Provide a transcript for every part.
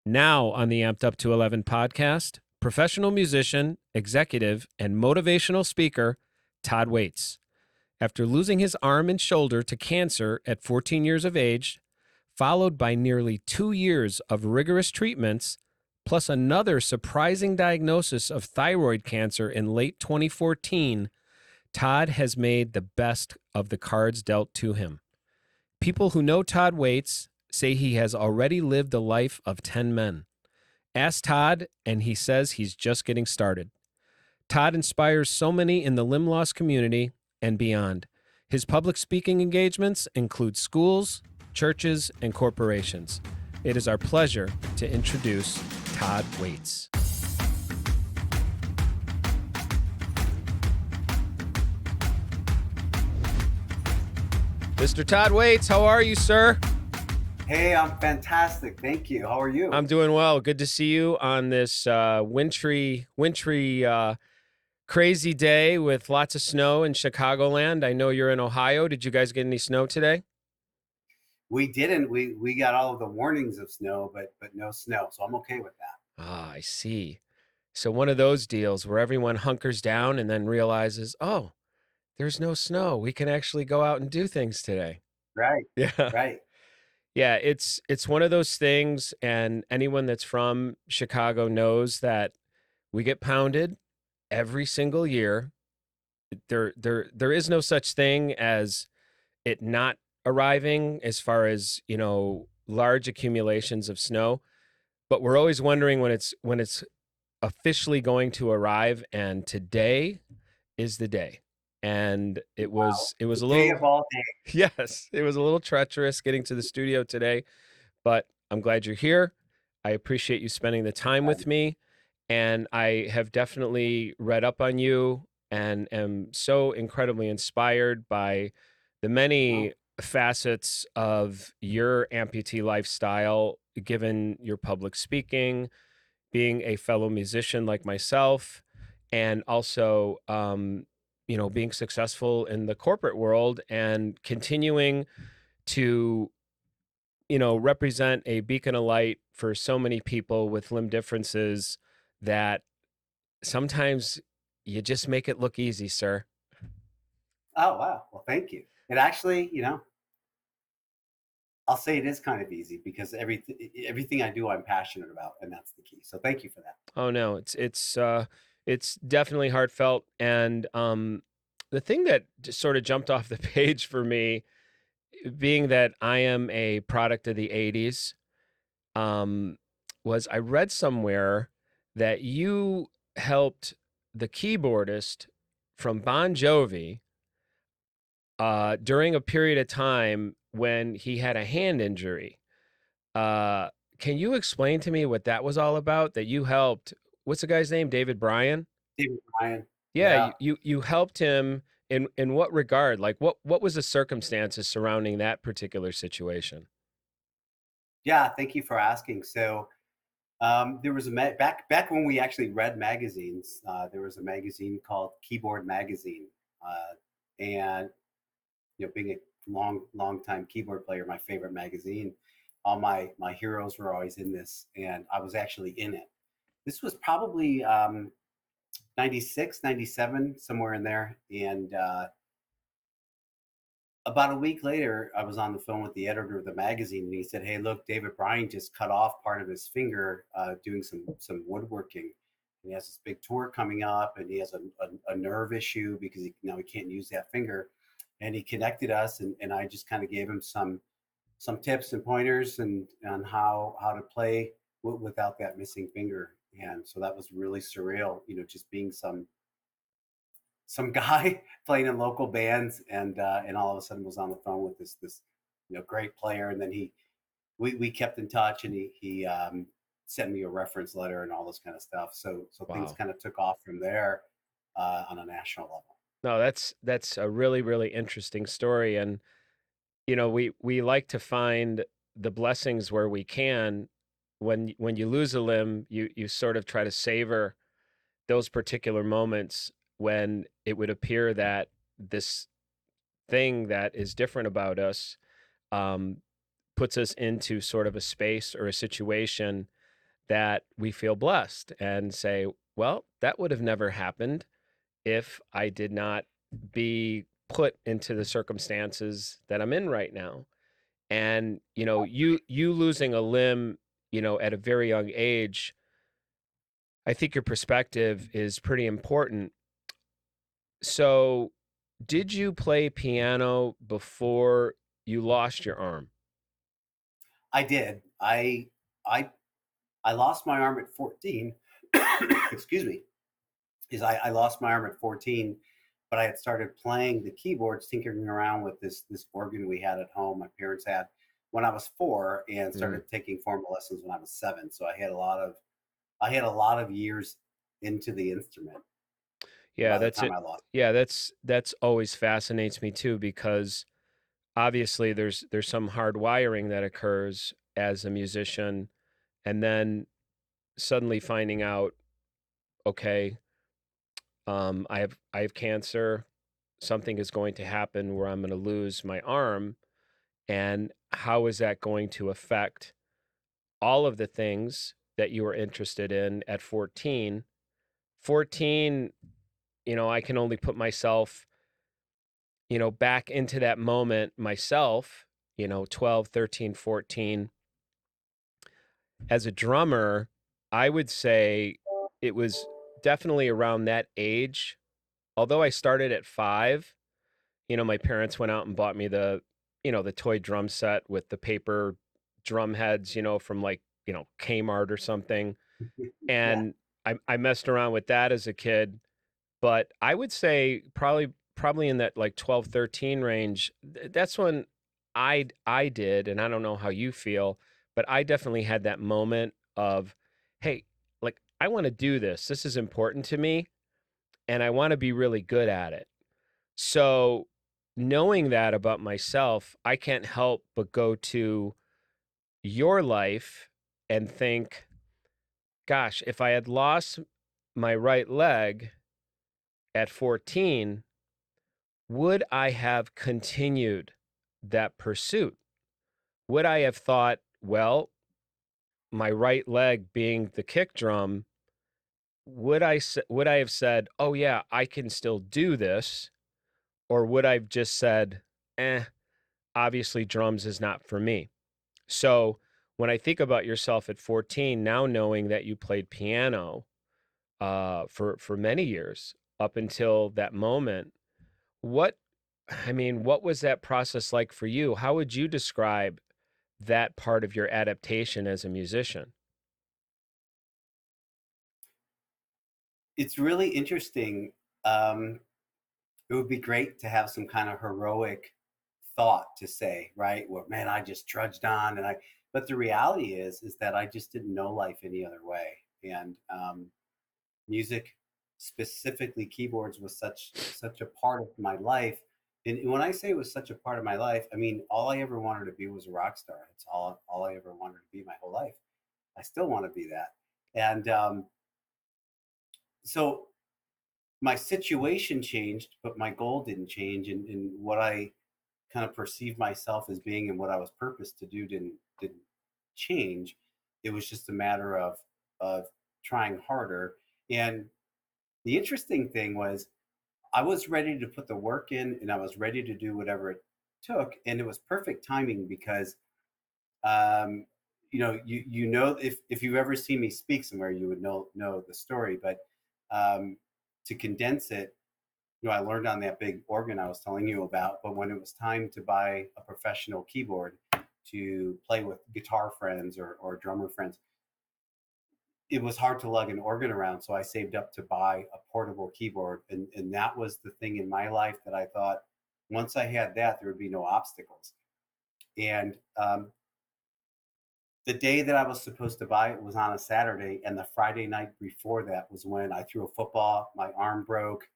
Now on the Amp'd UP211 podcast, professional musician, executive, and motivational speaker Todd Waites. After losing his arm and shoulder to cancer at 14 years of age, followed by nearly 2 years of rigorous treatments, plus another surprising diagnosis of thyroid cancer in late 2014, Todd has made the best of the cards dealt to him. People who know Todd Waites say he has already lived the life of 10 men. Ask Todd, and he says he's just getting started. Todd inspires so many in the limb loss community and beyond. His public speaking engagements include schools, churches, and corporations. It is our pleasure to introduce Todd Waites. Mr. Todd Waites, how are you, sir? Hey, I'm fantastic. Thank you. How are you? I'm doing well. Good to see you on this wintry, crazy day with lots of snow in Chicagoland. I know you're in Ohio. Did you guys get any snow today? We didn't. We got all of the warnings of snow, but no snow. So I'm okay with that. Ah, I see. So one of those deals where everyone hunkers down and then realizes, oh, there's no snow. We can actually go out and do things today. Right. Yeah. Right. Yeah, it's one of those things, and anyone that's from Chicago knows that we get pounded every single year. There is no such thing as it not arriving as far as, large accumulations of snow, but we're always wondering when it's officially going to arrive, and today is the day. And it was a little day of all days. Yes, it was a little treacherous getting to the studio today, but I'm glad you're here. I appreciate you spending the time with me, and I have definitely read up on you and am so incredibly inspired by the many facets of your amputee lifestyle, given your public speaking, being a fellow musician like myself, and also being successful in the corporate world and continuing to, represent a beacon of light for so many people with limb differences that sometimes you just make it look easy, sir. Oh, wow. Well, thank you. It actually, I'll say it is kind of easy because everything I do, I'm passionate about, and that's the key. So thank you for that. Oh no, it's definitely heartfelt. And the thing that just sort of jumped off the page for me, being that I am a product of the 80s, was I read somewhere that you helped the keyboardist from Bon Jovi during a period of time when he had a hand injury. Can you explain to me what that was all about? That you helped, what's the guy's name? David Bryan? David Bryan. Yeah, you helped him in what regard? Like what was the circumstances surrounding that particular situation? Yeah. Thank you for asking. So there was back when we actually read magazines. There was a magazine called Keyboard Magazine, and being a long time keyboard player, my favorite magazine, all my heroes were always in this, and I was actually in it. This was probably 96, 97, somewhere in there. And about a week later, I was on the phone with the editor of the magazine, and he said, "Hey, look, David Bryan just cut off part of his finger doing some woodworking. And he has this big tour coming up, and he has a nerve issue because now he can't use that finger." And he connected us, and I just kind of gave him some tips and pointers and on how to play without that missing finger. And so that was really surreal, just being some guy playing in local bands, and all of a sudden was on the phone with this great player. And then we kept in touch, and he sent me a reference letter and all this kind of stuff. So Wow. Things kind of took off from there on a national level. No, that's a really, really interesting story. And, we like to find the blessings where we can. When you lose a limb, you sort of try to savor those particular moments when it would appear that this thing that is different about us puts us into sort of a space or a situation that we feel blessed and say, well, that would have never happened if I did not be put into the circumstances that I'm in right now. And, you losing a limb, at a very young age, I think your perspective is pretty important. So, did you play piano before you lost your arm? I did. I I lost my arm at 14. Excuse me. I lost my arm at 14, but I had started playing the keyboards, tinkering around with this organ we had at home. My parents had when I was 4, and Mm. started taking formal lessons when I was 7. So I had a lot of years into the instrument Yeah, by the that's time it. I lost. Yeah, that's always fascinates me too, because obviously there's some hard wiring that occurs as a musician, and then suddenly finding out, okay, I have cancer, something is going to happen where I'm going to lose my arm, and how is that going to affect all of the things that you were interested in at 14? 14, I can only put myself, back into that moment myself, 12, 13, 14. As a drummer, I would say it was definitely around that age. Although I started at 5, my parents went out and bought me the toy drum set with the paper drum heads, from like, Kmart or something. Yeah. And I messed around with that as a kid. But I would say probably in that like 12, 13 range, that's when I did, and I don't know how you feel, but I definitely had that moment of, hey, like I want to do this. This is important to me, and I want to be really good at it. So, knowing that about myself, I can't help but go to your life and think, gosh, if I had lost my right leg at 14, would I have continued that pursuit? Would I have thought, well, my right leg being the kick drum, would I have said, "Oh yeah, I can still do this," or would I have just said, "Eh, obviously drums is not for me." So, when I think about yourself at 14, now knowing that you played piano for many years up until that moment, what what was that process like for you? How would you describe that part of your adaptation as a musician? It's really interesting. Um, it would be great to have some kind of heroic thought to say, right? Well, man, I just trudged on, but the reality is that I just didn't know life any other way. And music, specifically keyboards, was such a part of my life. And when I say it was such a part of my life, I mean all I ever wanted to be was a rock star. It's all I ever wanted to be my whole life. I still want to be that. And so my situation changed, but my goal didn't change, and what I kind of perceived myself as being and what I was purposed to do didn't change. It was just a matter of trying harder. And the interesting thing was I was ready to put the work in, and I was ready to do whatever it took, and it was perfect timing because um, if you've ever seen me speak somewhere, you would know the story. But um, to condense it, I learned on that big organ I was telling you about. But when it was time to buy a professional keyboard to play with guitar friends or drummer friends, it was hard to lug an organ around. So I saved up to buy a portable keyboard. And that was the thing in my life that I thought once I had that, there would be no obstacles. And the day that I was supposed to buy it was on a Saturday. And the Friday night before that was when I threw a football, my arm broke.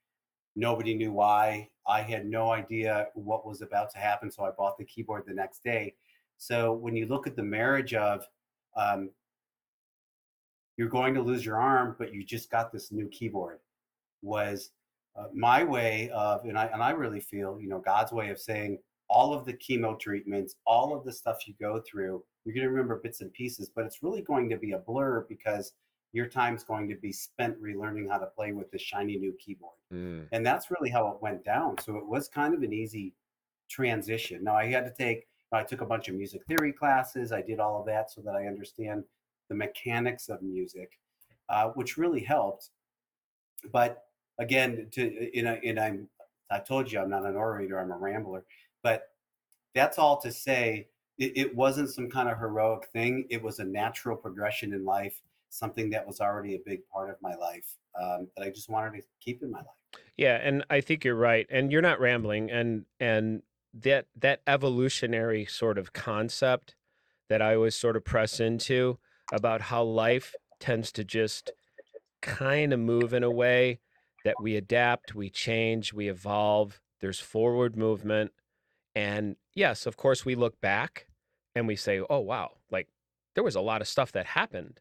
Nobody knew why. I had no idea what was about to happen. So I bought the keyboard the next day. So when you look at the marriage of um, you're going to lose your arm, but you just got this new keyboard, was my way of, and I really feel, God's way of saying all of the chemo treatments, all of the stuff you go through, You're going to remember bits and pieces, but it's really going to be a blur because your time's going to be spent relearning how to play with the shiny new keyboard. And that's really how it went down. So it was kind of an easy transition. Now I took a bunch of music theory classes. I did all of that so that I understand the mechanics of music, which really helped. But again, I told you I'm not an orator, I'm a rambler. But that's all to say, it wasn't some kind of heroic thing. It was a natural progression in life, something that was already a big part of my life, that I just wanted to keep in my life. Yeah, and I think you're right, and you're not rambling, and that evolutionary sort of concept that I always sort of press into about how life tends to just kind of move in a way that we adapt, we change, we evolve. There's forward movement. And yes, of course, we look back and we say, oh, wow, like there was a lot of stuff that happened.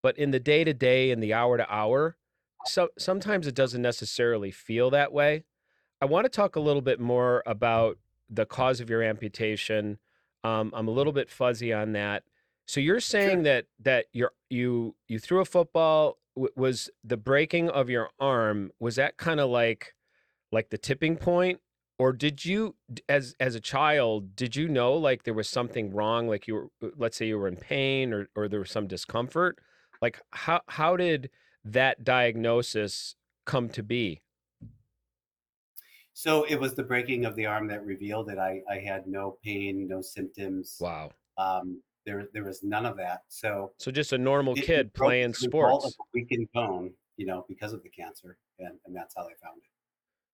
But in the day to day and the hour to hour, so sometimes it doesn't necessarily feel that way. I want to talk a little bit more about the cause of your amputation. I'm a little bit fuzzy on that. So you're saying Sure. that you threw a football. Was the breaking of your arm, was that kind of like the tipping point, or did you as a child did you know like there was something wrong, like you were, let's say you were in pain or there was some discomfort, like how did that diagnosis come to be? So it was the breaking of the arm that revealed that I had no pain, no symptoms. Wow. There was none of that. So So just a normal it kid broke playing as a result of sports. a weakened bone, because of the cancer, and that's how they found it.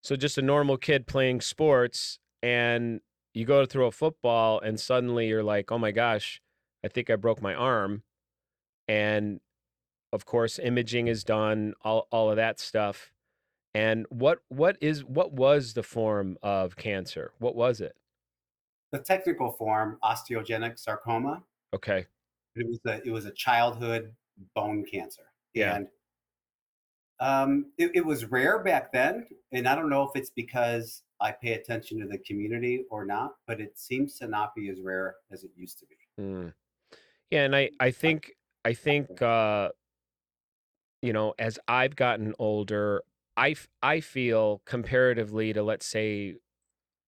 So just a normal kid playing sports, and you go to throw a football and suddenly you're like, "Oh my gosh, I think I broke my arm." And of course, imaging is done, all of that stuff. And what was the form of cancer? What was it? The technical form, osteogenic sarcoma, Okay. it was a childhood bone cancer, Yeah. and it was rare back then. And I don't know if it's because I pay attention to the community or not, but it seems to not be as rare as it used to be. Mm. Yeah, and I think as I've gotten older, I feel comparatively to, let's say,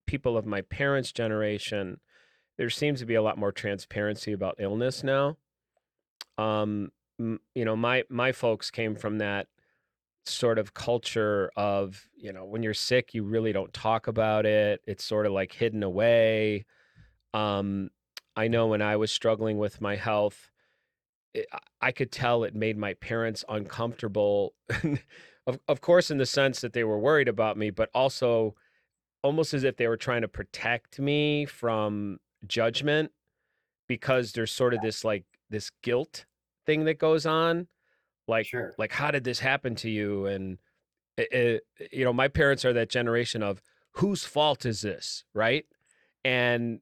people of my parents' generation, there seems to be a lot more transparency about illness now. Um, my folks came from that sort of culture of, when you're sick, you really don't talk about it. It's sort of like hidden away. Um, I know when I was struggling with my health, I could tell it made my parents uncomfortable. Of course, in the sense that they were worried about me, but also almost as if they were trying to protect me from judgment, because there's sort of this guilt thing that goes on. Like, Sure. like how did this happen to you? And my parents are that generation of whose fault is this, right? And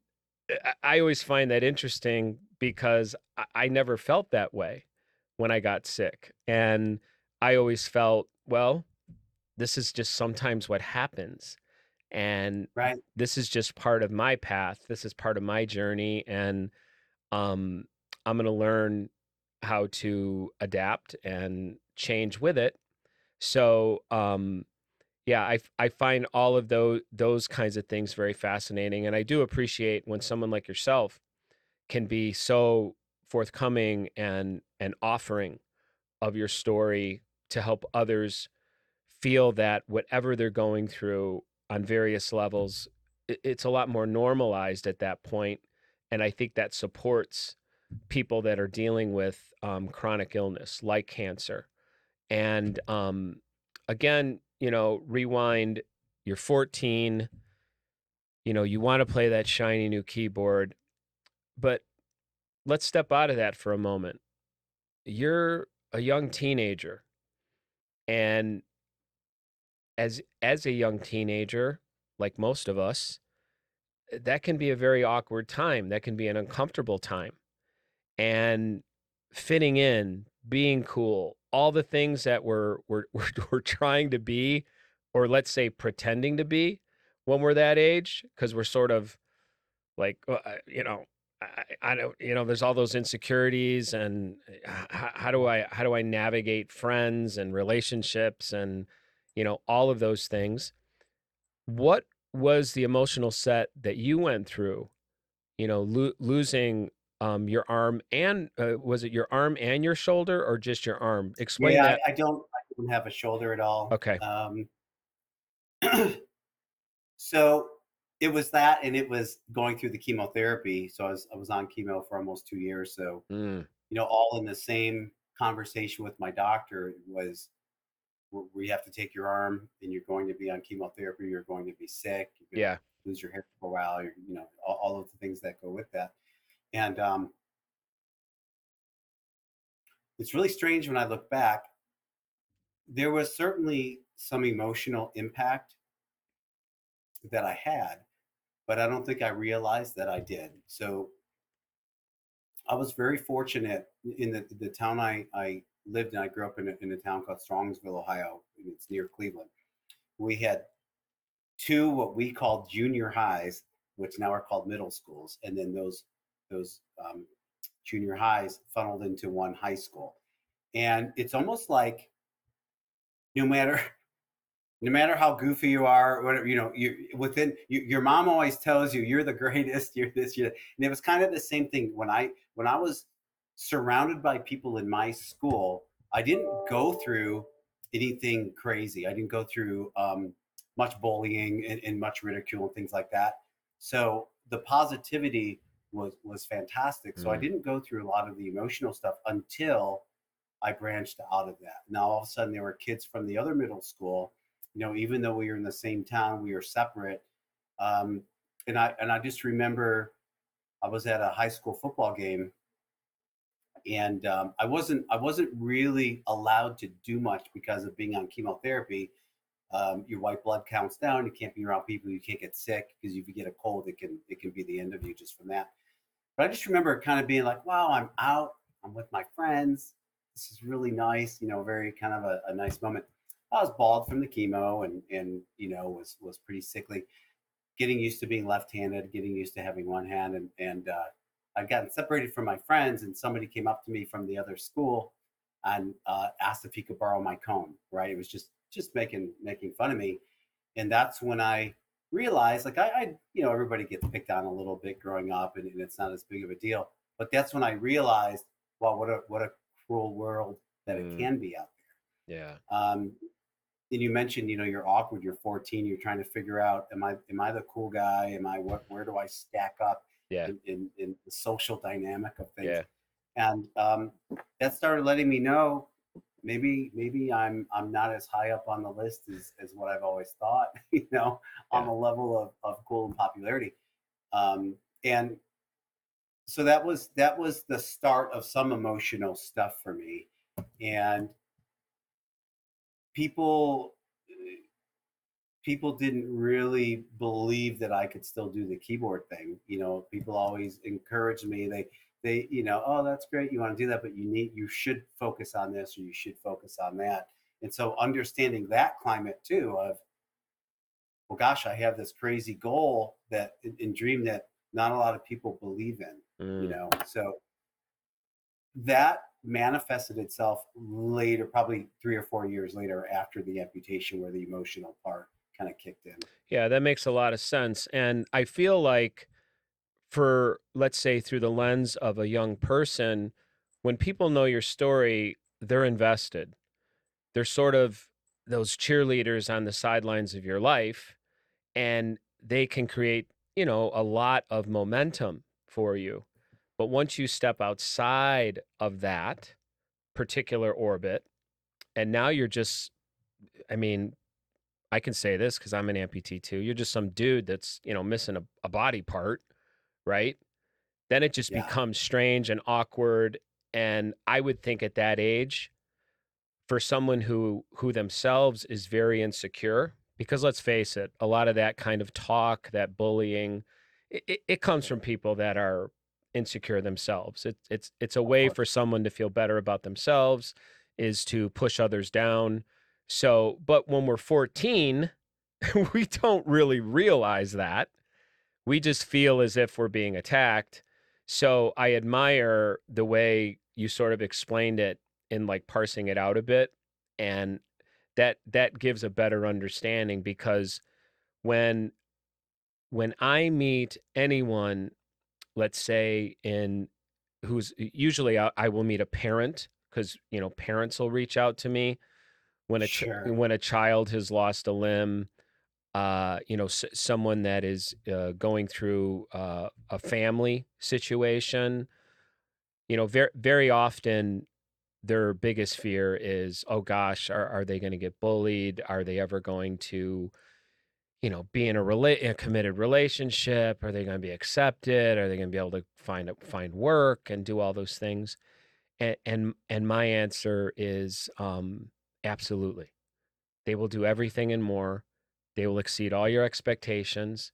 I always find that interesting because I never felt that way when I got sick. And I always felt, well, this is just sometimes what happens. And Right. this is just part of my path. This is part of my journey. And um, I'm going to learn how to adapt and change with it. So, yeah, I find all of those kinds of things very fascinating, and I do appreciate when someone like yourself can be so forthcoming and offering of your story to help others feel that whatever they're going through on various levels, it's a lot more normalized at that point, and I think that supports people that are dealing with chronic illness like cancer. And again, rewind, you're 14, you want to play that shiny new keyboard, but let's step out of that for a moment. You're a young teenager, and as a young teenager, like most of us, that can be a very awkward time. That can be an uncomfortable time. And fitting in, being cool, all the things that we're trying to be, or let's say pretending to be when we're that age, because we're sort of like, I don't, there's all those insecurities, and how do I navigate friends and relationships and, all of those things. What was the emotional set that you went through, losing your arm, and was it your arm and your shoulder, or just your arm? Explain Yeah, that. I don't have a shoulder at all. Okay. So it was that, and it was going through the chemotherapy. So I was on chemo for almost 2 years. So, Mm, all in the same conversation with my doctor was, we have to take your arm, and you're going to be on chemotherapy. You're going to be sick. You're going yeah. to lose your hair for a while. All of the things that go with that. And it's really strange when I look back. There was certainly some emotional impact that I had, but I don't think I realized that I did. So I was very fortunate in the town I lived in. I grew up in a town called Strongsville, Ohio, and it's near Cleveland. We had two what we called junior highs, which now are called middle schools, and then those junior highs funneled into one high school. And it's almost like no matter no matter how goofy you are, whatever, your mom always tells you you're the greatest, you're this, you're that. And it was kind of the same thing when I was surrounded by people in my school. I didn't go through anything crazy. I didn't go through much bullying and much ridicule and things like that. So the positivity was fantastic. So I Mm, didn't go through a lot of the emotional stuff until I branched out of that. Now all of a sudden there were kids from the other middle school. Even though we were in the same town, we were separate. Um, and I just remember I was at a high school football game, and I wasn't really allowed to do much because of being on chemotherapy. Your white blood counts down. You can't be around people. You can't get sick, because if you get a cold, it can be the end of you just from that. But I just remember kind of being like, wow, I'm out. I'm with my friends. This is really nice. Very kind of a nice moment. I was bald from the chemo, and was pretty sickly. Getting used to being left-handed, getting used to having one hand, and I'd gotten separated from my friends, and somebody came up to me from the other school and asked if he could borrow my comb. Right? It was just making fun of me, and that's when I realized, like, everybody gets picked on a little bit growing up, and it's not as big of a deal. But that's when I realized, wow, what a cruel world that it mm, can be out yeah. there. And you mentioned, you're awkward. You're 14. You're trying to figure out, am I the cool guy? Where do I stack up Yeah. in the social dynamic of things? Yeah. And that started letting me know, maybe I'm not as high up on the list as what I've always thought, on Yeah. the level of cool and popularity. And so that was the start of some emotional stuff for me. And people people didn't really believe that I could still do the keyboard thing. People always encouraged me. They, oh, that's great. You want to do that, but you should focus on this, or you should focus on that. And so understanding that climate too of, well, gosh, I have this crazy goal and dream that not a lot of people believe in. Mm. So that manifested itself later, probably 3 or 4 years later after the amputation, where the emotional part kind of kicked in. Yeah, that makes a lot of sense. And I feel like, for, let's say, through the lens of a young person, when people know your story, they're invested. They're sort of those cheerleaders on the sidelines of your life, and they can create, a lot of momentum for you. But once you step outside of that particular orbit, and now you're just, I mean, I can say this because I'm an amputee too. You're just some dude that's, missing a body part, right? Then it just Yeah. becomes strange and awkward. And I would think at that age, for someone who themselves is very insecure, because let's face it, a lot of that kind of talk, that bullying, it comes from people that are insecure themselves. It's a Of way course. for someone to feel better about themselves, is to push others down. So, but when we're 14, we don't really realize that. We just feel as if we're being attacked. So I admire the way you sort of explained it in like parsing it out a bit. And that gives a better understanding, because when when I meet anyone, let's say in who's usually I will meet a parent, because parents will reach out to me when Sure. when a child has lost a limb, someone that is going through a family situation. Very often their biggest fear is, oh gosh, are they going to get bullied? Are they ever going to, be in a committed relationship? Are they going to be accepted? Are they going to be able to find work and do all those things? And my answer is, absolutely. They will do everything and more. They will exceed all your expectations.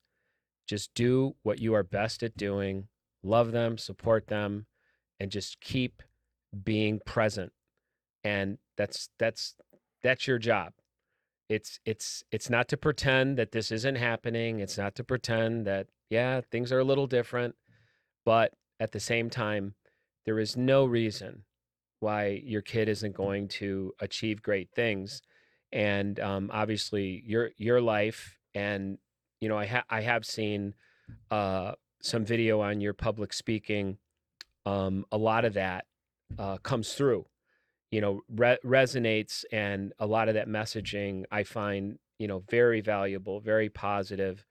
Just do what you are best at doing. Love them, support them, and just keep being present. And that's your job. It's not to pretend that this isn't happening. It's not to pretend that, yeah, things are a little different, but at the same time, there is no reason why your kid isn't going to achieve great things. And obviously your life, and I have seen uh some video on your public speaking. A lot of that comes through, resonates, and a lot of that messaging I find, very valuable, very positive.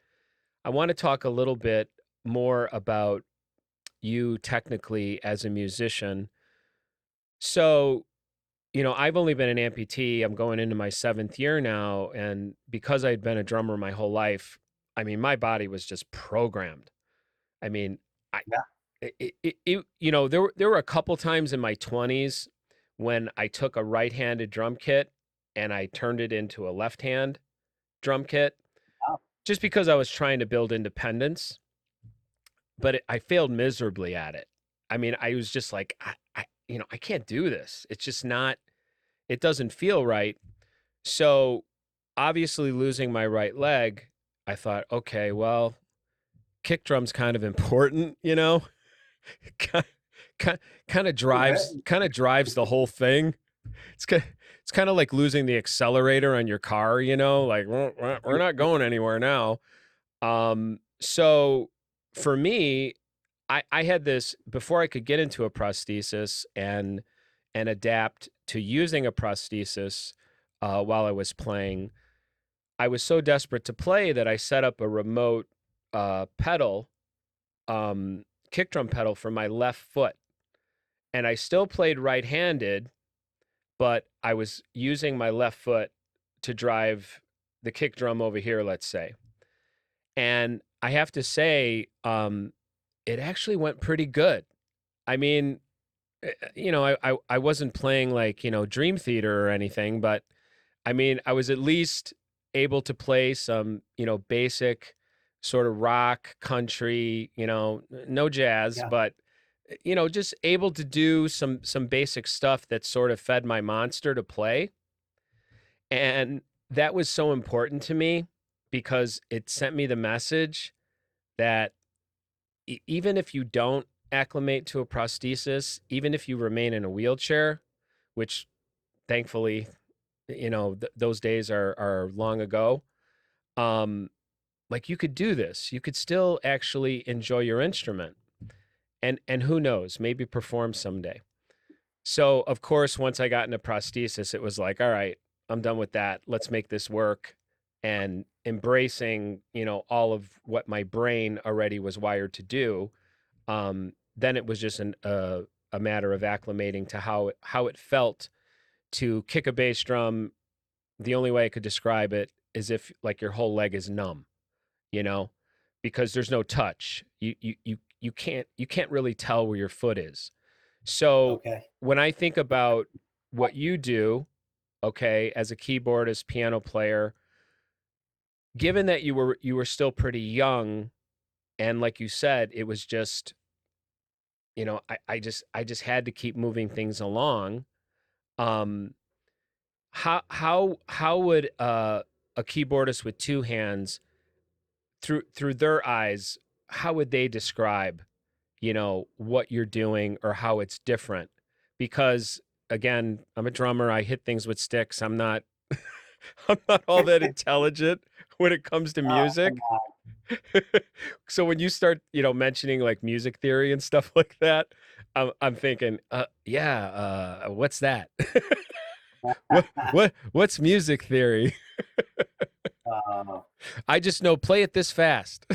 I want to talk a little bit more about you technically as a musician. So, I've only been an amputee. I'm going into my 7th year now, and because I'd been a drummer my whole life, I mean, my body was just programmed. I mean, I Yeah. there were a couple times in my 20s when I took a right-handed drum kit and I turned it into a left-hand drum kit, Oh, just because I was trying to build independence, but I failed miserably at it. I mean, I was just like, I can't do this. It's just not, it doesn't feel right. So obviously losing my right leg, I thought, okay, well, kick drum's kind of important, kind a little bit. kind of drives the whole thing. It's kind it's kind of like losing the accelerator on your car, like we're not going anywhere now. So for me, I had this before I could get into a prosthesis and adapt to using a prosthesis while I was playing. I was so desperate to play that I set up a remote pedal, kick drum pedal for my left foot, and I still played right-handed, but I was using my left foot to drive the kick drum over here, let's say. And I have to say, it actually went pretty good. I mean, I wasn't playing like, Dream Theater or anything, but I mean, I was at least able to play some, basic sort of rock, country, no jazz, Yeah. but just able to do some basic stuff that sort of fed my monster to play. And that was so important to me because it sent me the message that even if you don't acclimate to a prosthesis, even if you remain in a wheelchair, which thankfully, those days are long ago, um, like you could do this. You could still actually enjoy your instrument, and who knows, maybe perform someday. So, of course, once I got into prosthesis, it was like, all right, I'm done with that. Let's make this work. And embracing, all of what my brain already was wired to do. Then it was just a matter of acclimating to how it felt to kick a bass drum. The only way I could describe it is if like your whole leg is numb, you know, because there's no touch. You can't really tell where your foot is. So Okay. when I think about what you do, okay, as a keyboardist, piano player, given that you were still pretty young, and like you said, it was just, I just had to keep moving things along. Um, how would a keyboardist with two hands, through their eyes, how would they describe, what you're doing or how it's different. Because again, I'm a drummer. I hit things with sticks. I'm not I'm not all that intelligent when it comes to Oh, come music. on. So when you start, mentioning like music theory and stuff like that, I'm thinking, what's that? What's music theory? Uh, I just know play it this fast.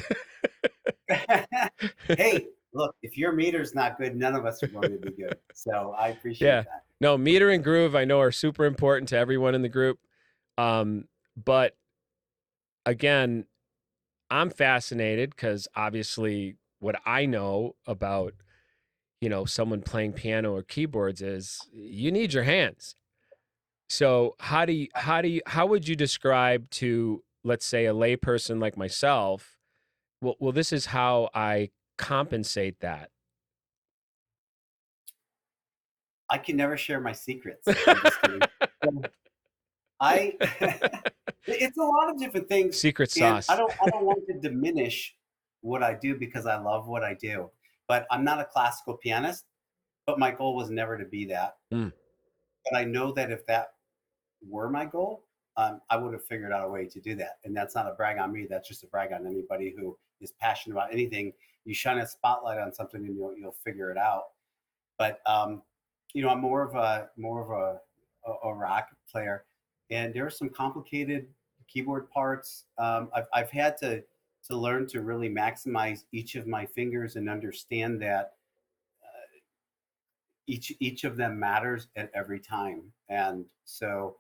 hey, look, if your meter's not good, none of us are going to be good. So I appreciate Yeah. that. No, meter and groove I know are super important to everyone in the group. But again, I'm fascinated because obviously what I know about, someone playing piano or keyboards is you need your hands. So how would you describe to, let's say, a layperson like myself? Well, this is how I compensate that. I can never share my secrets. I'm just kidding. So I it's a lot of different things, Secret and I sauce. don't want to diminish what I do because I love what I do. But I'm not a classical pianist, but my goal was never to be that. Mm. But I know that if that were my goal, I would have figured out a way to do that. And that's not a brag on me. That's just a brag on anybody who is passionate about anything. You shine a spotlight on something, and you'll figure it out. But I'm more of a rock player, and there are some complicated keyboard parts. I've had to learn to really maximize each of my fingers and understand that each of them matters at every time. And so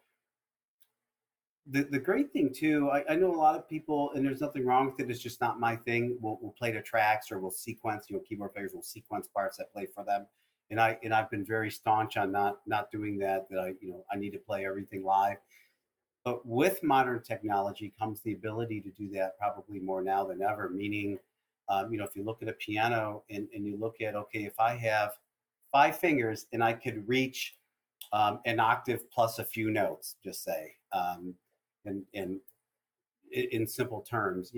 the great thing too, I know a lot of people, and there's nothing wrong with it. It's just not my thing. We'll play to tracks, or we'll sequence. Keyboard players will sequence parts that play for them, and I've been very staunch on not doing that. That I need to play everything live. But with modern technology comes the ability to do that probably more now than ever. Meaning, if you look at a piano and you look at, okay, if I have 5 fingers and I could reach an octave plus a few notes, just say, and in simple terms,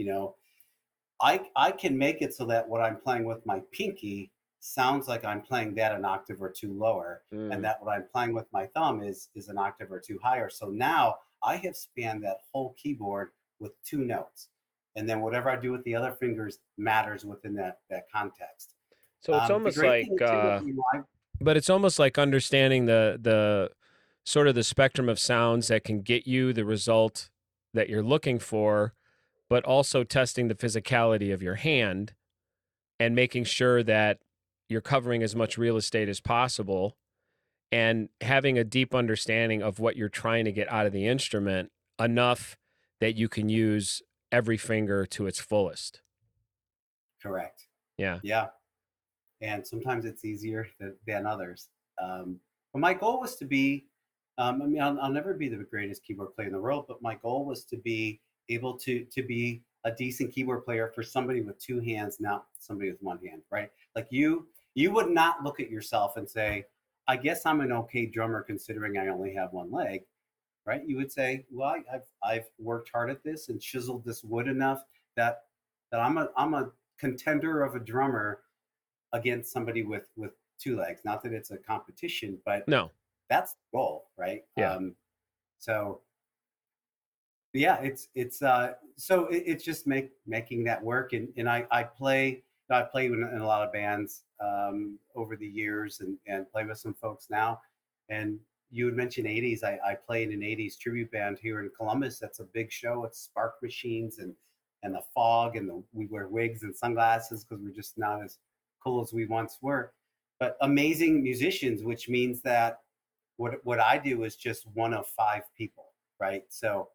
I can make it so that what I'm playing with my pinky sounds like I'm playing that an octave or two lower, and Mm. that what I'm playing with my thumb is an octave or two higher. So now I have spanned that whole keyboard with 2 notes, and then whatever I do with the other fingers matters within that context. So it's The almost great like, thing too, but it's almost like understanding the sort of the spectrum of sounds that can get you the result that you're looking for, but also testing the physicality of your hand and making sure that you're covering as much real estate as possible and having a deep understanding of what you're trying to get out of the instrument enough that you can use every finger to its fullest. correct, Yeah. yeah. And sometimes it's easier than others. But my goal was to be, I'll never be the greatest keyboard player in the world, but my goal was to be able to be a decent keyboard player for somebody with 2 hands, not somebody with 1 hand, right? Like you would not look at yourself and say, I guess I'm an okay drummer considering I only have 1 leg, right? You would say, well, I've worked hard at this and chiseled this wood enough that I'm a contender of a drummer against somebody with 2 legs. Not that it's a competition, but No. that's the goal, right? Yeah. So yeah, it's just making that work, and I play. I play in a lot of bands over the years, and play with some folks now. And you had mentioned '80s. I play in an '80s tribute band here in Columbus. That's a big show. It's Spark Machines and the fog, and we wear wigs and sunglasses because we're just not as cool as we once were. But amazing musicians, which means that what I do is just one of 5 people, right? So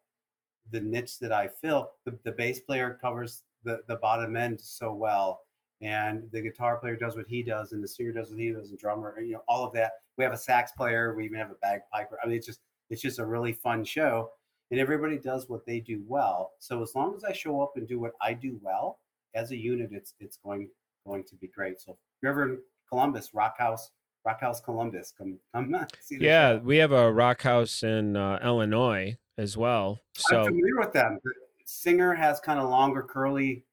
the niche that I fill, the bass player covers the bottom end so well, and the guitar player does what he does, and the singer does what he does, and drummer, all of that. We have a sax player, we even have a bagpiper. I mean, it's just a really fun show, and everybody does what they do well. So as long as I show up and do what I do well as a unit, it's going to be great. So if you're ever in Columbus, Rock House Columbus, come see the Yeah, show. we have a rock house in Illinois as well. I'm So familiar with them. The singer has kind of longer curly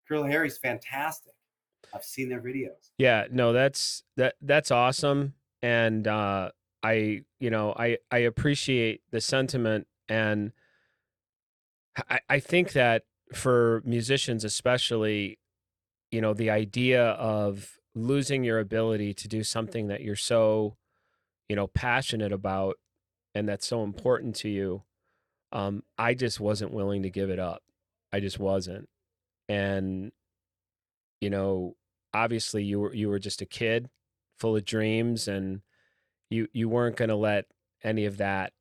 hair. He's fantastic. I've seen their videos. Yeah, no, that's awesome. And I appreciate the sentiment. And I think that for musicians especially, the idea of losing your ability to do something that you're so, passionate about and that's so important to you, I just wasn't willing to give it up. I just wasn't. And, you know, obviously you were just a kid full of dreams, and you weren't going to let any of that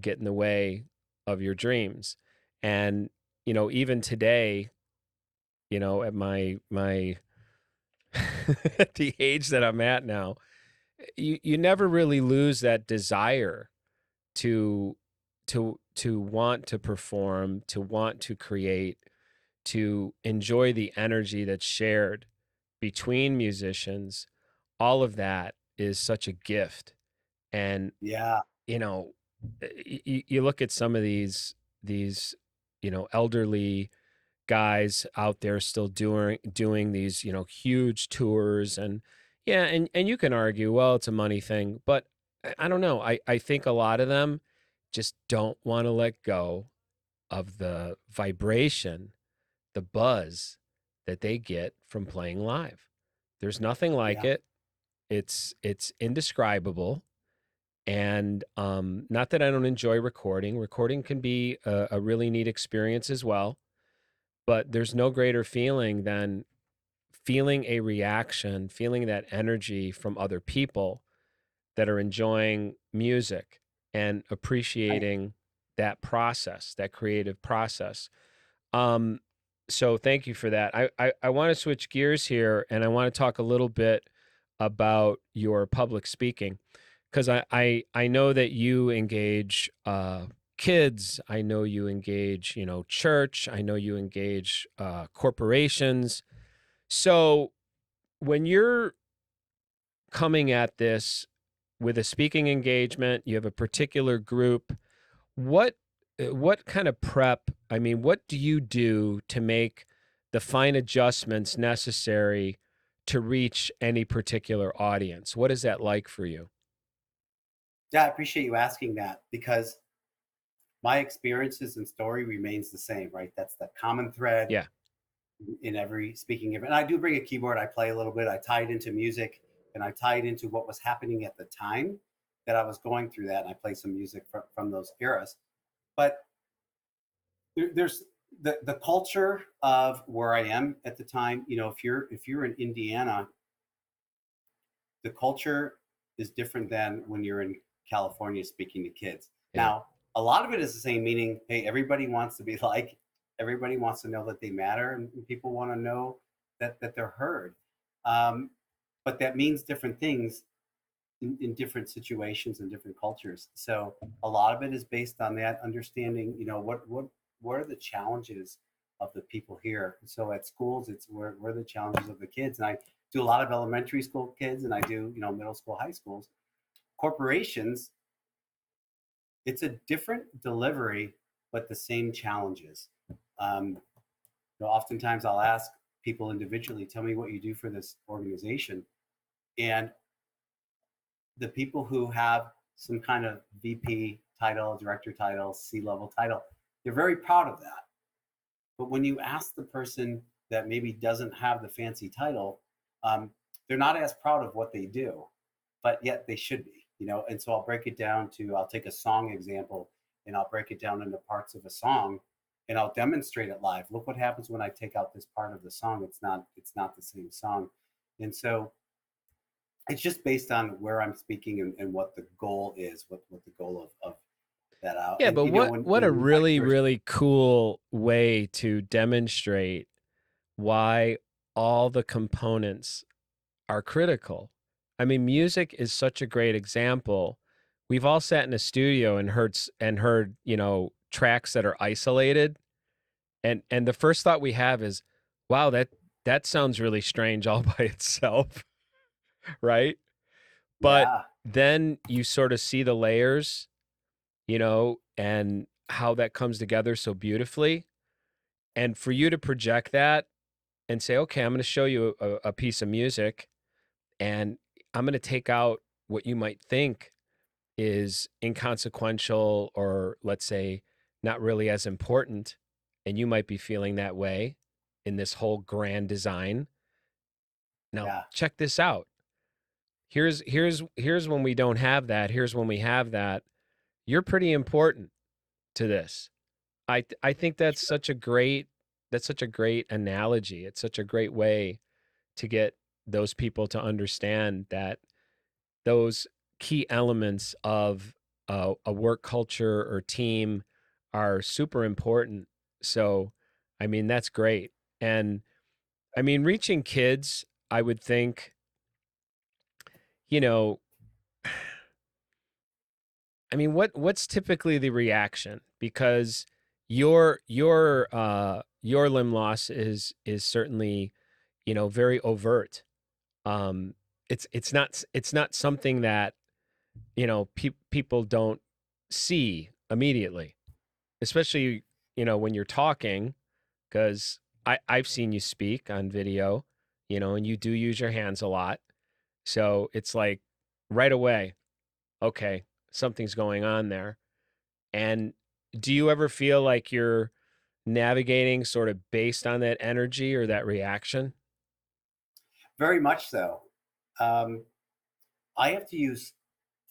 get in the way of your dreams. And, even today, at my at the age that I'm at now, you never really lose that desire to to want to perform, to want to create, to enjoy the energy that's shared between musicians. All of that is such a gift. And Yeah. you know you look at some of these elderly guys out there still doing these huge tours. And yeah, and you can argue, well, it's a money thing, but I don't know, I think a lot of them just don't want to let go of the vibration, the buzz that they get from playing live. There's nothing like Yeah. it. It's indescribable. And not that I don't enjoy recording. Recording can be a really neat experience as well, but there's no greater feeling than feeling a reaction, feeling that energy from other people that are enjoying music and Right. appreciating that process, that creative process. Um, so thank you for that. I want to switch gears here, and I want to talk a little bit about your public speaking, because I know that you engage kids. I know you engage, church. I know you engage corporations. So when you're coming at this with a speaking engagement, you have a particular group. What what kind of prep? I mean, what do you do to make the fine adjustments necessary to reach any particular audience? What is that like for you? Yeah, I appreciate you asking that because my experiences and story remains the same, right? That's the common thread Yeah. in every speaking event. And I do bring a keyboard. I play a little bit. I tie it into music, and I tie it into what was happening at the time that I was going through that. And I play some music from those eras. But there's the culture of where I am at the time. If you're in Indiana, the culture is different than when you're in California speaking to kids. Yeah. Now, a lot of it is the same, meaning, hey, everybody wants to be like, everybody wants to know that they matter, and people want to know that they're heard. Um, but that means different things in different situations and different cultures. So a lot of it is based on that understanding. What are the challenges of the people here? So at schools, it's where are the challenges of the kids, and I do a lot of elementary school kids, and I do middle school, high schools. Corporations, it's a different delivery, but the same challenges. Um, Oftentimes I'll ask people individually, tell me what you do for this organization, and the people who have some kind of VP title, director title, C-level title, they're very proud of that. But when you ask the person that maybe doesn't have the fancy title, um, they're not as proud of what they do, but yet they should be. And so I'll break it down to, I'll take a song example, and I'll break it down into parts of a song, and I'll demonstrate it live. Look what happens when I take out this part of the song. It's not the same song. And so it's just based on where I'm speaking, and what the goal is, what the goal of that out. Yeah, And but what when what when a we invite really, yours, really cool way to demonstrate why all the components are critical. I mean, music is such a great example. We've all sat in a studio and heard, tracks that are isolated, and the first thought we have is, wow, that sounds really strange all by itself, right? But yeah, then you sort of see the layers, and how that comes together so beautifully. And for you to project that and say, okay, I'm going to show you a piece of music, and I'm going to take out what you might think is inconsequential, or let's say not really as important, and you might be feeling that way in this whole grand design. Now, Yeah. check this out. Here's when we don't have that. Here's when we have that. You're pretty important to this. I think that's such a great analogy. It's such a great way to get those people to understand that those key elements of a work culture or team are super important. So, I mean, that's great. And I mean, reaching kids, I would think, you know, I mean, what's typically the reaction? Because your limb loss is certainly, very overt. Um, it's not something that, people don't see immediately, especially, when you're talking, because I've seen you speak on video, and you do use your hands a lot. So it's like right away, okay, something's going on there. And do you ever feel like you're navigating sort of based on that energy or that reaction? Very much so. Um, I have to use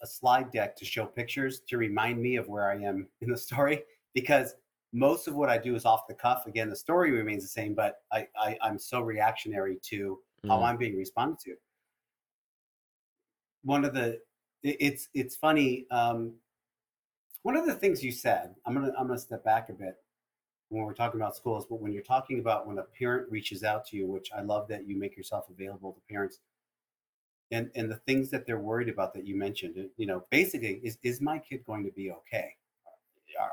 a slide deck to show pictures to remind me of where I am in the story, because most of what I do is off the cuff. Again, the story remains the same, but I'm so reactionary to how Mm. I'm being responded to. One of the it's funny. One of the things you said, I'm gonna step back a bit when we're talking about schools, but when you're talking about when a parent reaches out to you, which I love that you make yourself available to parents, and the things that they're worried about that you mentioned, basically, is my kid going to be okay?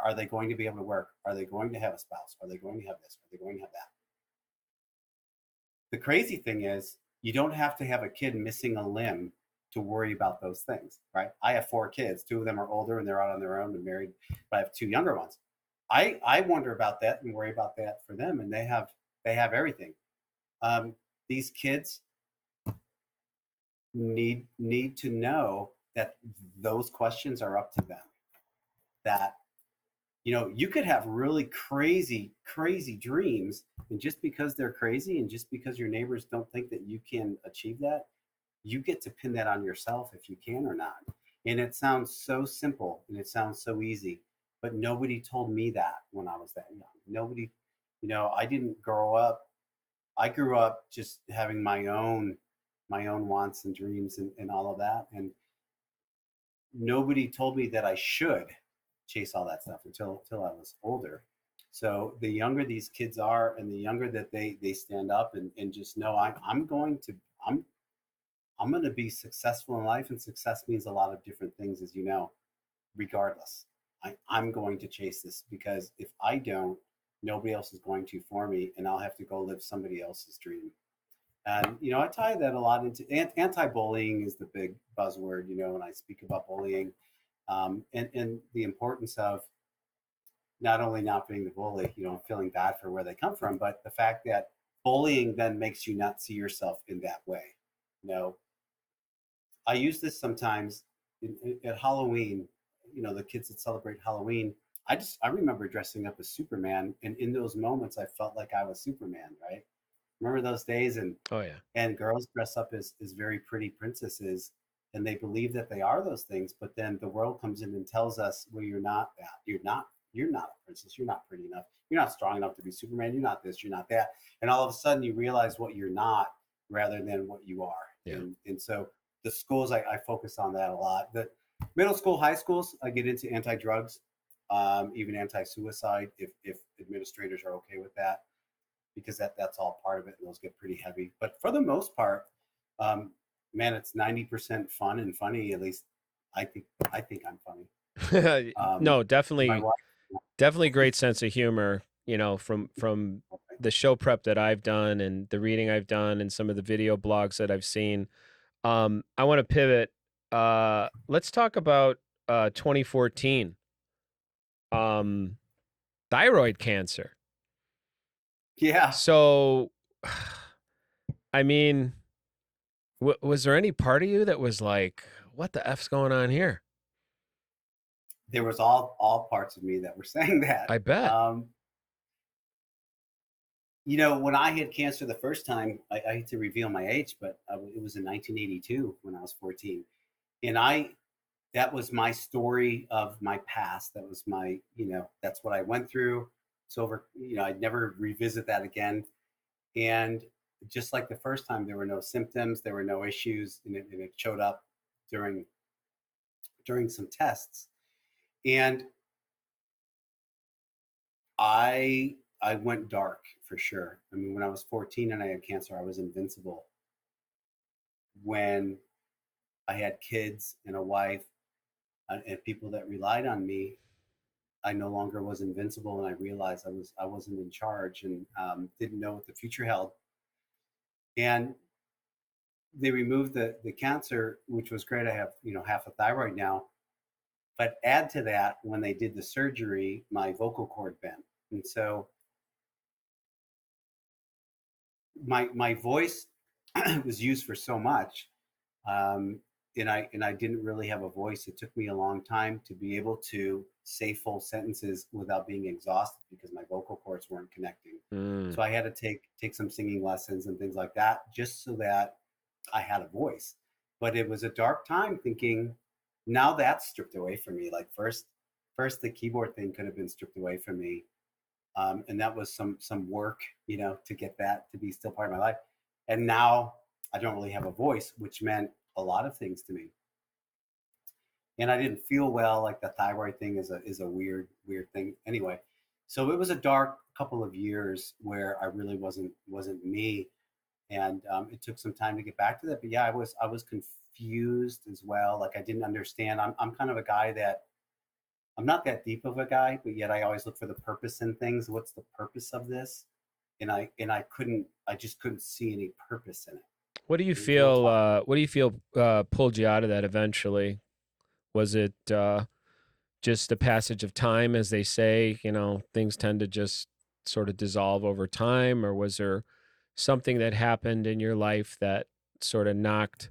Are they going to be able to work? Are they going to have a spouse? Are they going to have this? Are they going to have that? The crazy thing is, you don't have to have a kid missing a limb to worry about those things, right? I have 4 kids. 2 of them are older and they're out on their own and married, but I have 2 younger ones. I wonder about that and worry about that for them, and they have everything. These kids need to know that those questions are up to them. That you could have really crazy dreams, and just because they're crazy and just because your neighbors don't think that you can achieve that, you get to pin that on yourself if you can or not. And it sounds so simple and it sounds so easy, but nobody told me that when I was that young. Nobody, I didn't grow up. I grew up just having my own wants and dreams and all of that. And nobody told me that I should chase all that stuff until I was older. So the younger these kids are, and the younger that they stand up and just know I'm going to be successful in life, and success means a lot of different things, as you know. Regardless, I'm going to chase this, because if I don't, nobody else is going to for me, and I'll have to go live somebody else's dream. And I tie that a lot into anti-bullying is the big buzzword. When I speak about bullying, and the importance of not only not being the bully, feeling bad for where they come from, but the fact that bullying then makes you not see yourself in that way. I use this sometimes at Halloween. The kids that celebrate Halloween. I remember dressing up as Superman, and in those moments, I felt like I was Superman. Right? Remember those days? And Oh yeah. and girls dress up as very pretty princesses, and they believe that they are those things. But then the world comes in and tells us, well, you're not that. You're not a princess. You're not pretty enough. You're not strong enough to be Superman. You're not this. You're not that. And all of a sudden, you realize what you're not rather than what you are. Yeah. And so the schools, I focus on that a lot. The middle school, high schools, I get into anti-drugs, even anti-suicide, if administrators are okay with that, because that's all part of it, and those get pretty heavy. But for the most part, man, it's 90% fun and funny. At least I think I'm funny. No, My definitely, wife, definitely great sense of humor, from the show prep that I've done and the reading I've done and some of the video blogs that I've seen. I want to pivot. Let's talk about 2014. Thyroid cancer. yeah, So I mean, was there any part of you that was like, what the F's going on here? There was all parts of me that were saying that. I bet. When I had cancer the first time, I hate to reveal my age, but it was in 1982 when I was 14. And that was my story of my past. That was that's what I went through. It's over. I'd never revisit that again. And just like the first time, there were no symptoms, there were no issues, and it showed up during some tests. And I went dark for sure. I mean, when I was 14 and I had cancer, I was invincible. When I had kids and a wife and people that relied on me, I no longer was invincible, and I realized I wasn't in charge, and didn't know what the future held. And they removed the cancer, which was great. I have half a thyroid now, but add to that, when they did the surgery, my vocal cord bent, and so my voice was used for so much, and I didn't really have a voice. It took me a long time to be able to say full sentences without being exhausted because my vocal cords weren't connecting. So I had to take some singing lessons and things like that just so that I had a voice. But it was a dark time thinking, now that's stripped away from me. Like first the keyboard thing could have been stripped away from me. And that was some work, to get that to be still part of my life. And now I don't really have a voice, which meant a lot of things to me. And I didn't feel well. Like the thyroid thing is a weird thing. Anyway, so it was a dark couple of years where I really wasn't me, and it took some time to get back to that. But yeah, I was confused as well. Like I didn't understand. I'm kind of a guy that I'm not that deep of a guy, but yet I always look for the purpose in things. What's the purpose of this? And I just couldn't see any purpose in it. What do you It was real feel? tough. What do you feel pulled you out of that eventually? Was it just the passage of time, as they say? Things tend to just sort of dissolve over time, or was there something that happened in your life that sort of knocked,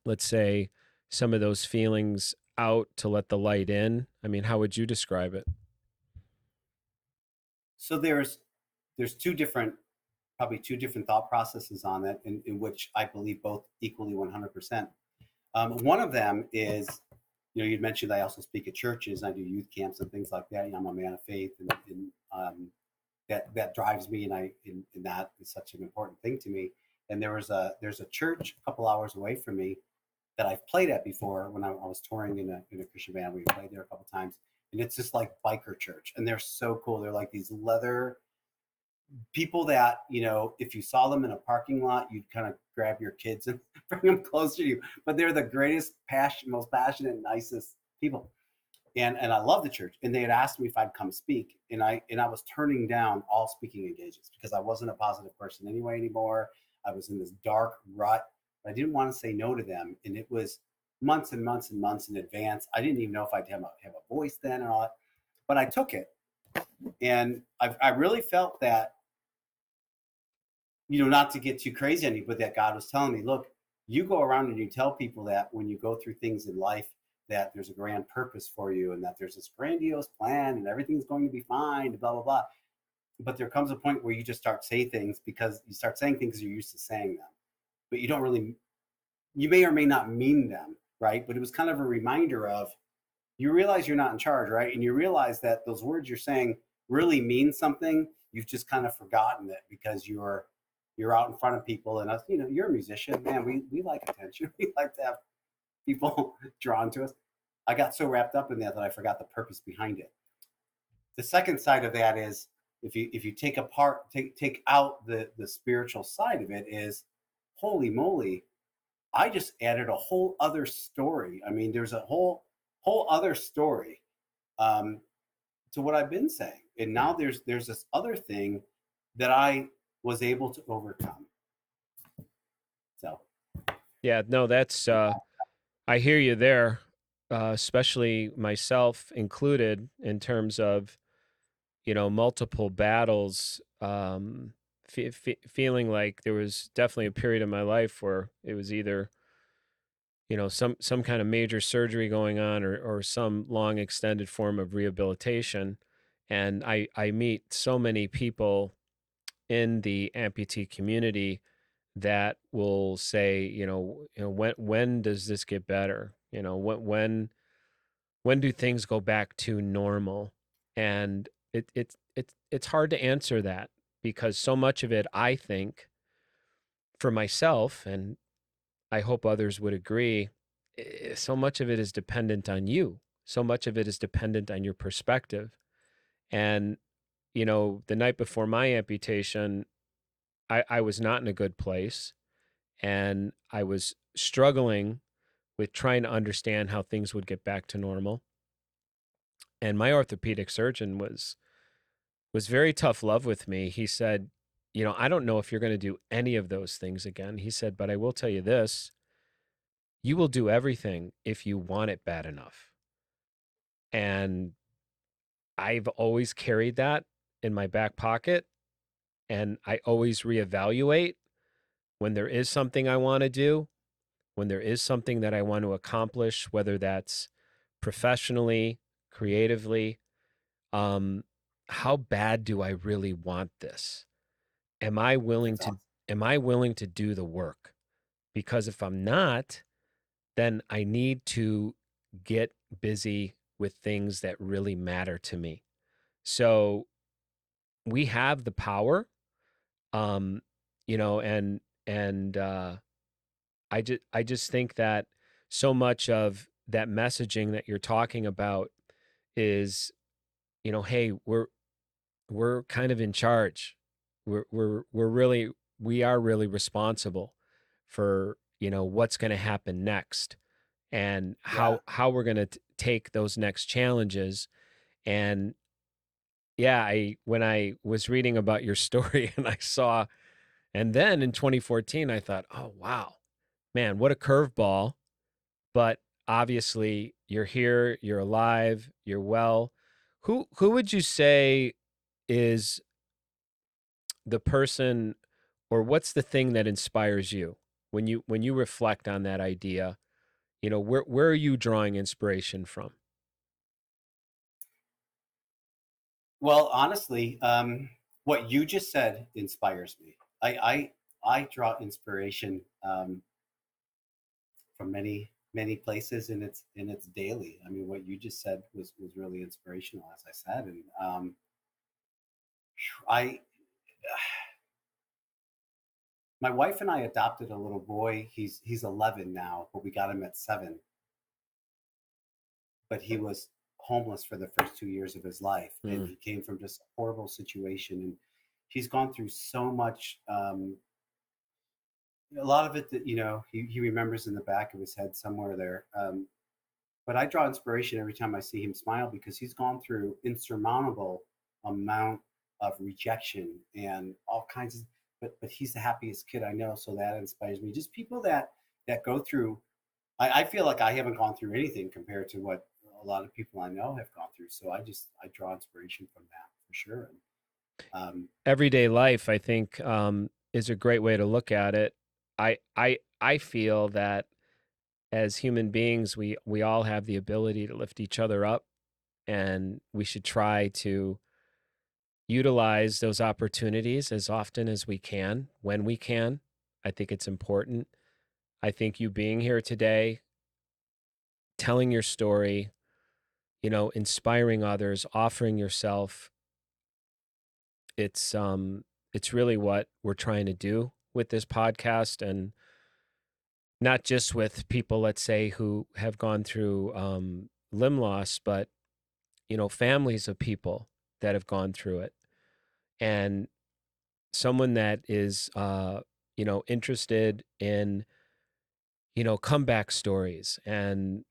let's say, some of those feelings out to let the light in? I mean, how would you describe it? So there's probably two different thought processes on that, in which I believe both equally 100%. One of them is, you'd mentioned I also speak at churches. I do youth camps and things like that. I'm a man of faith, and that drives me, and that is such an important thing to me. And there's a church a couple hours away from me that I've played at before when I was touring in a Christian band. We played there a couple times, and it's just like biker church, and they're so cool. They're like these leather people that, if you saw them in a parking lot, you'd kind of grab your kids and bring them closer to you. But they're the greatest, most passionate, nicest people. And I love the church. And they had asked me if I'd come speak, and I was turning down all speaking engagements because I wasn't a positive person anymore. I was in this dark rut. I didn't want to say no to them, and it was months and months and months in advance. I didn't even know if I'd have a voice then and all that, but I took it, and I really felt that, not to get too crazy on you, but that God was telling me, look, you go around and you tell people that when you go through things in life, that there's a grand purpose for you, and that there's this grandiose plan, and everything's going to be fine, blah, blah, blah. But there comes a point where you just start saying things because you're used to saying them, but you may or may not mean them, right? But it was kind of a reminder of, you realize you're not in charge, right? And you realize that those words you're saying really mean something. You've just kind of forgotten it because you're out in front of people, and us, you're a musician, man. We like attention. We like to have people drawn to us. I got so wrapped up in that I forgot the purpose behind it. The second side of that is, if you take out the spiritual side of it, is, holy moly, I just added a whole other story. I mean, there's a whole other story to what I've been saying, and now there's this other thing that I was able to overcome. So Yeah, no, that's I hear you there, especially myself included, in terms of multiple battles. feeling like there was definitely a period in my life where it was either, some kind of major surgery going on, or some long extended form of rehabilitation. And I meet so many people in the amputee community that will say, when does this get better? When do things go back to normal? And it's hard to answer that, because so much of it, I think, for myself, and I hope others would agree, so much of it is dependent on you. So much of it is dependent on your perspective. And, the night before my amputation, I was not in a good place, and I was struggling with trying to understand how things would get back to normal. And my orthopedic surgeon was very tough love with me. He said, I don't know if you're going to do any of those things again. He said, but I will tell you this: you will do everything if you want it bad enough. And I've always carried that in my back pocket, and I always reevaluate when there is something I want to do, when there is something that I want to accomplish, whether that's professionally, creatively. How bad do I really want this? Am I willing That's to awesome. am I willing to do the work? Because if I'm not, then I need to get busy with things that really matter to me. So we have the power, um, and I just think that so much of that messaging that you're talking about is, hey, we're kind of in charge. We are really responsible for, what's going to happen next, and Yeah. how we're going to take those next challenges. And yeah, when I was reading about your story and I saw, and then in 2014, I thought, oh, wow, man, what a curveball. But obviously you're here, you're alive, you're well. Who would you say is the person, or what's the thing that inspires you when you reflect on that idea? Where are you drawing inspiration from? Well, honestly, what you just said inspires me. I draw inspiration from many places, and it's daily. I mean, what you just said was really inspirational, as I said. And I my wife and I adopted a little boy. He's 11 now, but we got him at 7. But he was homeless for the first 2 years of his life, and Mm, he came from just a horrible situation. And he's gone through so much. A lot of it that he remembers in the back of his head somewhere there. But I draw inspiration every time I see him smile, because he's gone through insurmountable amount of rejection and all kinds of. But he's the happiest kid I know, so that inspires me. Just people that go through. I feel like I haven't gone through anything compared to what a lot of people I know have gone through. So I draw inspiration from that for sure. And Everyday life, I think, is a great way to look at it. I feel that as human beings, we all have the ability to lift each other up, and we should try to utilize those opportunities as often as we can, when we can. I think it's important. I think you being here today, telling your story, inspiring others, offering yourself, it's really what we're trying to do with this podcast. And not just with people, let's say, who have gone through limb loss, but families of people that have gone through it, and someone that is interested in comeback stories, and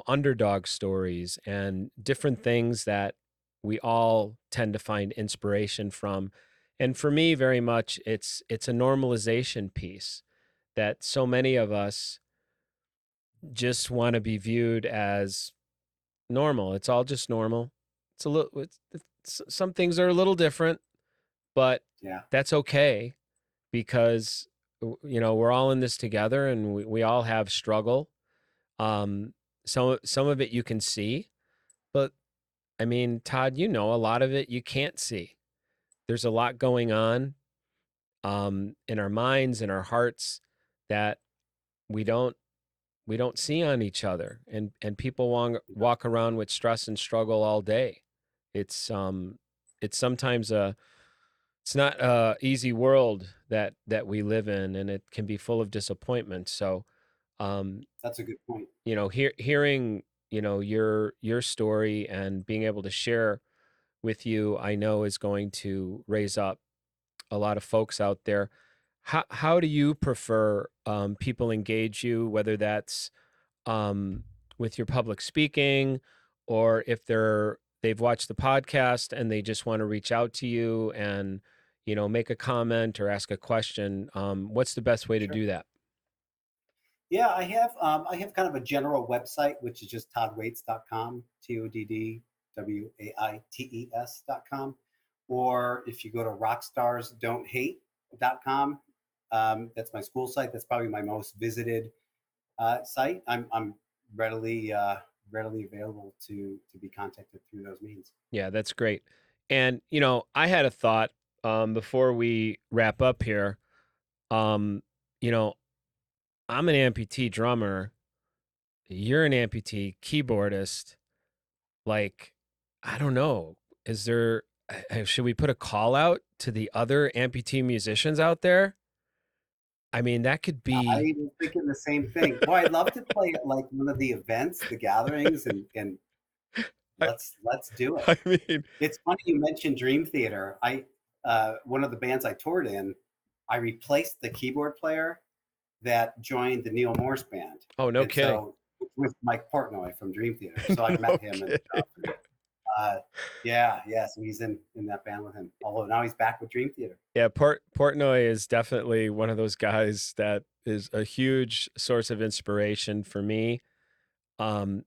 underdog stories, and different things that we all tend to find inspiration from. And for me, very much, it's a normalization piece, that so many of us just want to be viewed as normal. It's all just normal. It's a little, some things are a little different, but Yeah. that's okay because, we're all in this together and we all have struggle. Um, some of it you can see, but I mean, Todd, a lot of it you can't see. There's a lot going on in our minds, in our hearts that we don't see on each other, and people walk around with stress and struggle all day. It's sometimes it's not a easy world that we live in, and it can be full of disappointment. So That's a good point. hearing your story and being able to share with you, I know is going to raise up a lot of folks out there. How do you prefer people engage you, whether that's with your public speaking, or if they've watched the podcast and they just want to reach out to you and make a comment or ask a question? What's the best way to Sure. do that? Yeah, I have kind of a general website, which is just toddwaites.com, TODDWAITES.com. Or if you go to rockstarsdon'thate.com, that's my school site. That's probably my most visited site. I'm readily available to be contacted through those means. Yeah, that's great. And I had a thought before we wrap up here. Um, you know, I'm an amputee drummer. You're an amputee keyboardist. Like, I don't know. Is there, should we put a call out to the other amputee musicians out there? I mean, that could I be, was thinking the same thing. Boy, I'd love to play at like one of the events, the gatherings, and I, let's do it. I mean, It's funny you mentioned Dream Theater. I one of the bands I toured in, I replaced the keyboard player that joined the Neil Morse band, oh, no and kidding. so with Mike Portnoy from Dream Theater. So I No met him and kidding. stuff. Yeah. So he's in that band with him. Although now he's back with Dream Theater. Yeah, Portnoy is definitely one of those guys that is a huge source of inspiration for me. Um,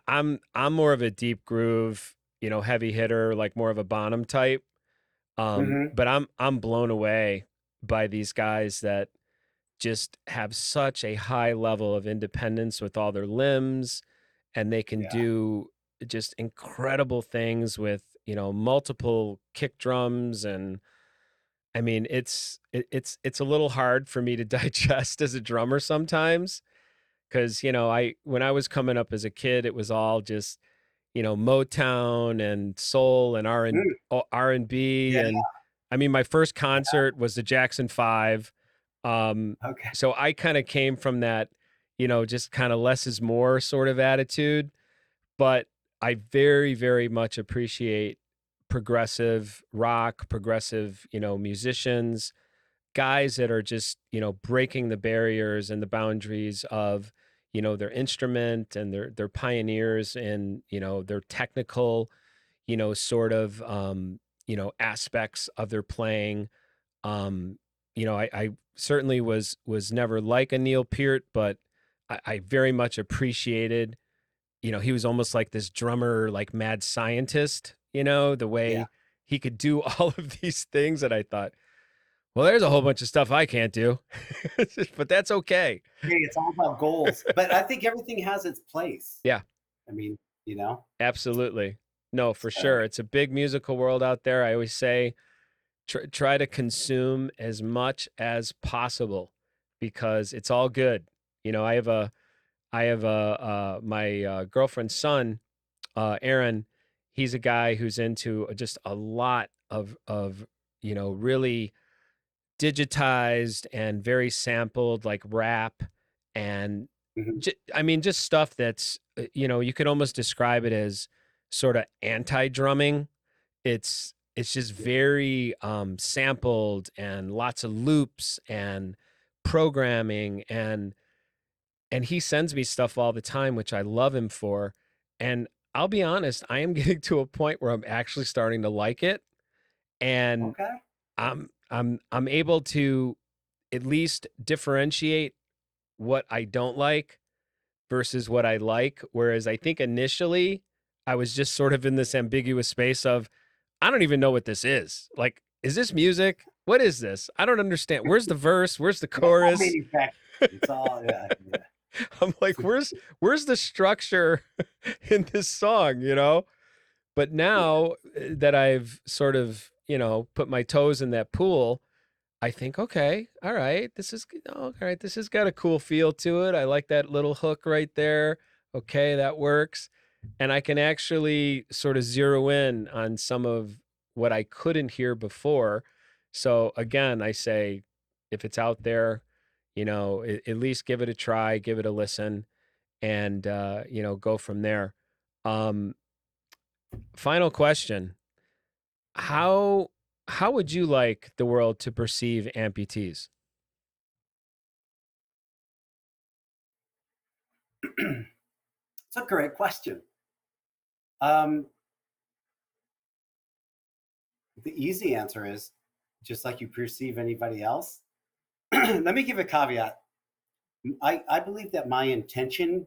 I'm more of a deep groove, heavy hitter, like more of a Bonham type. Mm-hmm. But I'm blown away by these guys that just have such a high level of independence with all their limbs, and they can Yeah. do just incredible things with, multiple kick drums. And I mean, it's a little hard for me to digest as a drummer sometimes, because I when I was coming up as a kid, it was all just Motown and soul and Mm. R&B. Yeah. And I mean, my first concert was the Jackson 5. Okay. So I kind of came from that, just kind of less is more sort of attitude. But I very, very much appreciate progressive rock, progressive, musicians, guys that are just, breaking the barriers and the boundaries of, their instrument, and they're pioneers in, their technical, sort of, aspects of their playing. Um, I certainly was never like a Neil Peart, but I very much appreciated, he was almost like this drummer, like mad scientist, the Yeah. way he could do all of these things that I thought, well, there's a whole bunch of stuff I can't do, but that's okay. Hey, it's all about goals. But I think everything has its place. Yeah, I mean, you know. absolutely. No, for So sure. It's a big musical world out there. I always say, try to consume as much as possible because it's all good. My girlfriend's son, Aaron. He's a guy who's into just a lot of really digitized and very sampled, like rap, and mhm. I mean just stuff that's you could almost describe it as sort of anti-drumming. It's just very sampled and lots of loops and programming, and he sends me stuff all the time, which I love him for. And I'll be honest, I am getting to a point where I'm actually starting to like it, and Okay. I'm able to at least differentiate what I don't like versus what I like. Whereas I think initially I was just sort of in this ambiguous space of, I don't even know what this is. Like, is this music? What is this? I don't understand. Where's the verse? Where's the chorus? It's all yeah. I'm like, where's the structure in this song, you know? But now that I've sort of, put my toes in that pool, I think, okay, all right, all right, this has got a cool feel to it. I like that little hook right there. Okay, that works. And I can actually sort of zero in on some of what I couldn't hear before. So again, I say, if it's out there, at least give it a try, give it a listen, and go from there. Final question. How would you like the world to perceive amputees? It's a great question. The easy answer is just like you perceive anybody else. Let me give a caveat. I believe that my intentions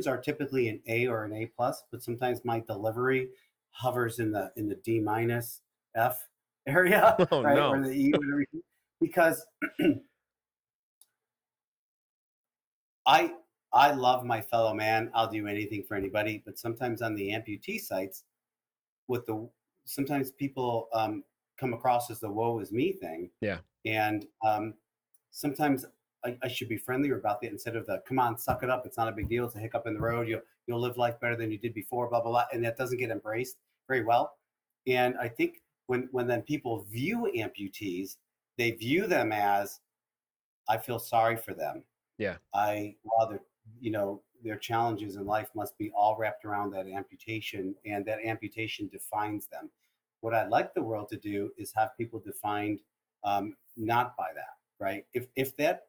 are typically an A or an A plus, but sometimes my delivery hovers in the D minus F area, Oh, right? no. Or the E, whatever, because I love my fellow man. I'll do anything for anybody, but sometimes on the amputee sites, sometimes people come across as the woe is me thing. Yeah. And sometimes I should be friendlier about that instead of the come on, suck it up. It's not a big deal. It's a hiccup in the road. You'll live life better than you did before, blah, blah, blah. And that doesn't get embraced very well. And I think when then people view amputees, they view them as, I feel sorry for them. Yeah. While their challenges in life must be all wrapped around that amputation, and that amputation defines them. What I'd like the world to do is have people defined not by that, right? If that,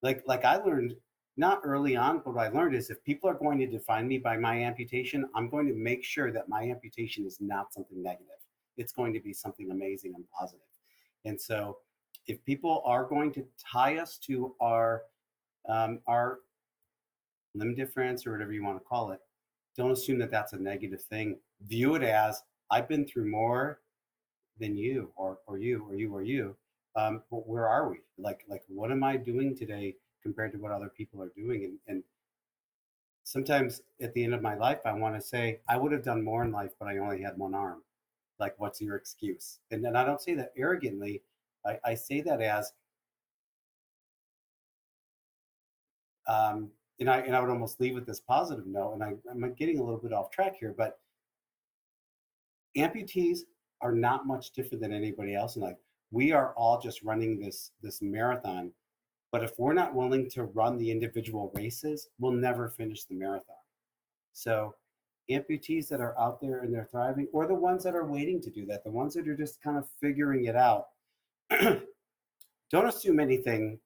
like I learned not early on, but what I learned is if people are going to define me by my amputation, I'm going to make sure that my amputation is not something negative. It's going to be something amazing and positive. And so if people are going to tie us to our limb difference or whatever you want to call it, don't assume that that's a negative thing. View it as, I've been through more than you or you. But where are we? Like what am I doing today compared to what other people are doing? And sometimes at the end of my life, I want to say, I would have done more in life, but I only had one arm. Like, what's your excuse? And then I don't say that arrogantly. I say that as, and I would almost leave with this positive note, and I'm getting a little bit off track here, but amputees are not much different than anybody else in life. We are all just running this marathon, but if we're not willing to run the individual races, we'll never finish the marathon. So amputees that are out there and they're thriving, or the ones that are waiting to do that, the ones that are just kind of figuring it out, don't assume anything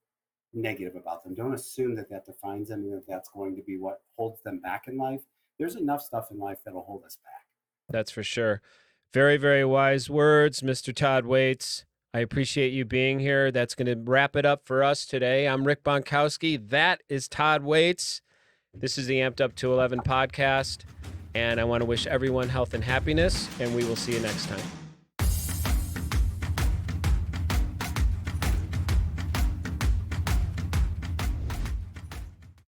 negative about them. Don't assume that defines them and that that's going to be what holds them back in life. There's enough stuff in life that'll hold us back. That's for sure. Very, very wise words, Mr. Todd Waites. I appreciate you being here. That's going to wrap it up for us today. I'm Rick Bontkowski. That is Todd Waites. This is the AMP'D UP211 podcast, and I want to wish everyone health and happiness, and we will see you next time.